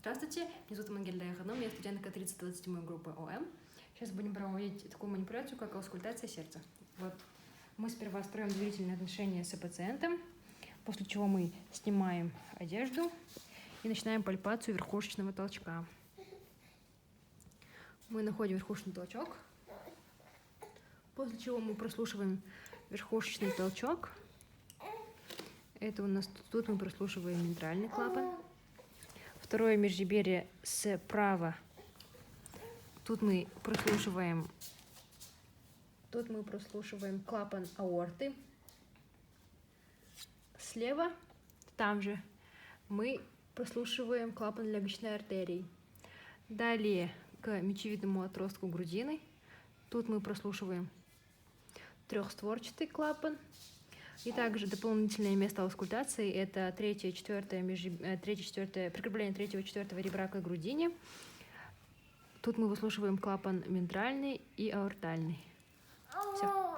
Здравствуйте, меня зовут Мангельда Ханум, я студентка 3027 группы ОМ. Сейчас будем проводить такую манипуляцию, как аускультация сердца. Вот. Мы сперва строим доверительные отношения с пациентом, после чего мы снимаем одежду и начинаем пальпацию верхушечного толчка. Мы находим верхушечный толчок, после чего мы прослушиваем верхушечный толчок. Это у нас тут мы прослушиваем митральный клапан. Второе межреберье справа. Тут мы прослушиваем клапан аорты. Слева, там же, мы прослушиваем клапан легочной артерии. Далее к мечевидному отростку грудины. Тут мы прослушиваем трехстворчатый клапан. И также дополнительное место аускультации – это прикрепление третьего и четвертого ребра к грудине. Тут мы выслушиваем клапан митральный и аортальный. Все.